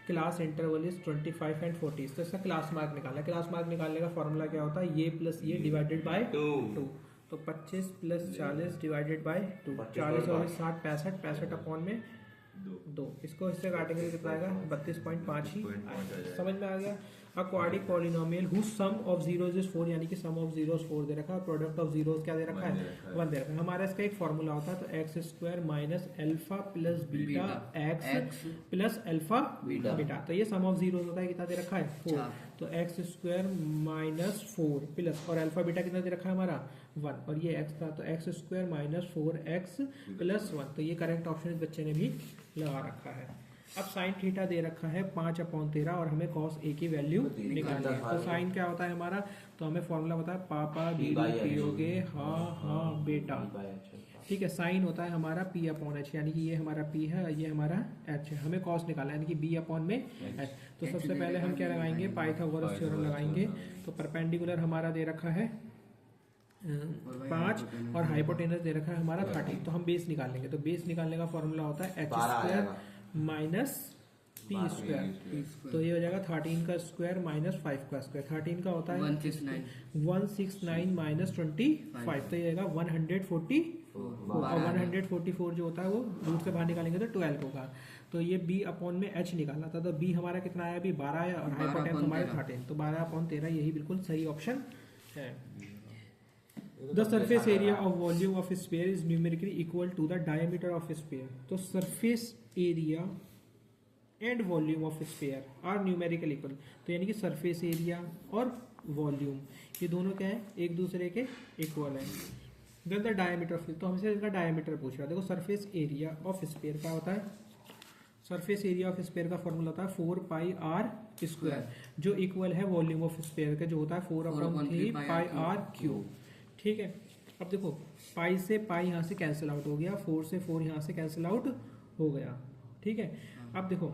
Class interval is 25 and 40, तो इसका class mark निकालना है। क्लास मार्क निकालने का फॉर्मूला क्या होता है, ये प्लस ये डिवाइडेड बाय 2। तो 25 प्लस 40 डिवाइडेड बाय 2, 40 और 60 65, 65 अपॉन में 2, इसको इससे काटेंगे तो कितना आएगा 32.5 ही आएगा। समझ में आ गया। A quadratic polynomial whose sum of zeros is 4, यानी कि सम ऑफ जीरोज 4 दे रखा है, प्रोडक्ट ऑफ जीरोज क्या दे रखा है 1 दे रखा है। हमारा इसका एक फॉर्मूला होता है, तो x square minus alpha plus beta x plus alpha beta, तो ये सम ऑफ जीरोज होता है, कितना दे रखा है 4, तो एक्स स्क्वायर माइनस 4 प्लस और अल्फा बीटा कितना दे रखा है हमारा 1, और ये एक्स था, तो x square minus 4x plus 1, तो ये करेक्ट ऑप्शन इस बच्चे ने भी लगा रखा है। अब साइन थीटा दे रखा है 5/13 और हमें कॉस ए की वैल्यू निकालनी है। तो साइन क्या होता है हमारा, तो हमें फॉर्मूला पता है पापा दीदी पियोगे हाँ बेटा, ठीक है। साइन होता है हमारा p/h, यानी कि ये हमारा p है, ये हमारा h है। हमें कॉस निकालना है, यानी कि b/h। तो सबसे पहले हम क्या लगाएंगे, पाइथागोरस थ्योरम लगाएंगे। तो परपेंडिकुलर हमारा दे रखा है 5 और हाइपोटेनस दे रखा है हमारा 30, तो हम बेस निकाल लेंगे। तो बेस निकालने का फॉर्मूला होता है h square minus P square, तो ये हो जाएगा 13 का स्क्वायर माइनस 5 का स्क्वायर। 13 का होता है 169 माइनस 25, तो ये आएगा 144, और 144 जो होता है वो रूट से बाहर निकालेंगे तो 12 होगा। तो ये b अपॉन में h निकालना था, तो b हमारा कितना आया अभी 12 आया, और हाइपोटेनस हमारे 13, तो 12/13 यही बिल्कुल सही ऑप्शन है। The surface area of volume of a sphere is numerically equal to the diameter of a sphere. तो surface area and volume of a sphere are numerically equal. तो यानी कि surface area और volume ये दोनों क्या है, एक दूसरे के इक्वल है। Then the diameter of, तो हमसे इसका डायमीटर पूछ रहा है। देखो surface area of sphere क्या होता है, सरफेस एरिया ऑफ स्फीयर का फॉर्मूला होता है 4πr², जो इक्वल है वॉल्यूम ऑफ स्फीयर का, जो होता है 4/3 πr³। ठीक है। अब देखो पाई से पाई यहाँ से कैंसिल आउट हो गया, 4 से 4 यहाँ से कैंसिल आउट हो गया, ठीक है। अब देखो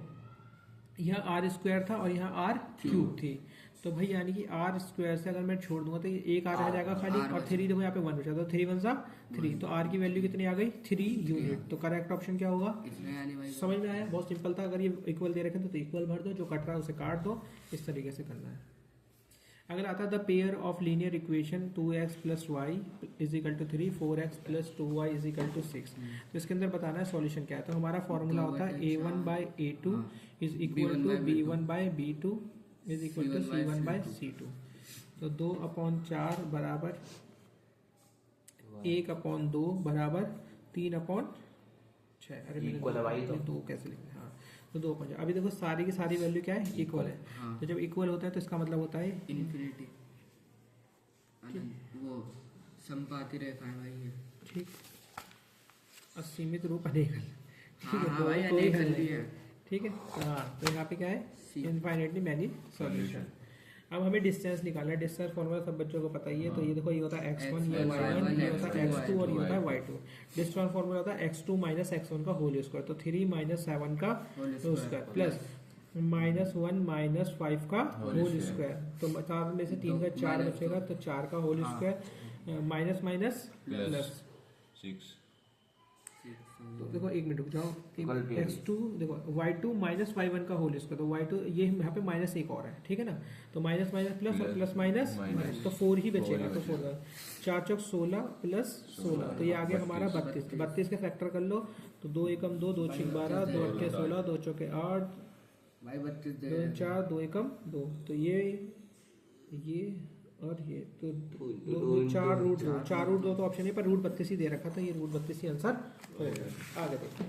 यहाँ आर स्क्वायर था और यहाँ आर क्यूब थी, तो भाई यानी कि आर स्क्वायर से अगर मैं छोड़ दूंगा तो एक आर रह जाएगा खाली, और 3 देखो यहाँ पे 1 बचा, तो 3 1 3, तो आर की वैल्यू कितनी आ गई 3 यूनिट। तो करेक्ट ऑप्शन क्या होगा, समझ में आया, बहुत सिंपल था। अगर ये इक्वल दे रखे तो इक्वल भर दो, जो कट रहा है उसे काट दो, इस तरीके से करना है। अगर आता the pair of linear equation 2x plus y is equal to 3, 4x plus 2y is equal to 6, तो इसके अंदर बताना है सॉल्यूशन क्या है। तो हमारा फॉर्मूला होता है a1/a2 is equal to b1/b2 is equal to c1/c2। तो 2/4 बराबर 1/2 बराबर 3/6। अरे मैंने 2 कैसे लिखना है, हाँ तो 2/4। अभी देखो सारी की सारी वैल्यू क्या है इक्वल है, तो जब इक्वल होता है तो इसका मतलब होता है इन्फिनिटी, वो संपाती रेखा है भाई ये, ठीक। असीमित रूप अनेकल, ठीक है। भाई अनेकल भी है, ठीक है। हाँ तो यहाँ पे क्या है इनफाइनाइटली मैनी सॉल्यूशन। अब हमें डिस्टेंस निकालना है, डिस्टेंस फॉर्मूला सब बच्चों को पता ही है। तो ये देखो ये होता है x1, ये y1, ये होता है x2 और ये होता है y2। डिस्टेंस फॉर्मूला होता है x2 माइनस x1 का होल स्क्वायर, तो 3 माइनस 7 का होल स्क्वायर प्लस -1 माइनस 5 का होल स्क्वायर, तो 4 में से 3 का 4 बचेगा, तो 4 का whole square minus minus plus 6। तो देखो एक मिनट रुक जाओ, x2 देखो y2 माइनस y1 का होल स्क्वायर, तो y2 ये यहाँ पे माइनस एक और है, ठीक है ना। तो माइनस माइनस प्लस और प्लस माइनस, तो 4 ही बचेगा, तो 4 4 चौक 16 प्लस 16, तो ये आ गया हमारा 32। तो 32 के फैक्टर कर लो, तो 2 एकम 2, 2 6 12, 2 8 16, 2 चौके 8, 2 4, 2 एकम 2, तो ये और ये तो 4 रूट 2 तो ऑप्शन है, पर रूट 32 ही दे रखा था, ये रूट 32 ही आंसर होगा। आगे देखो।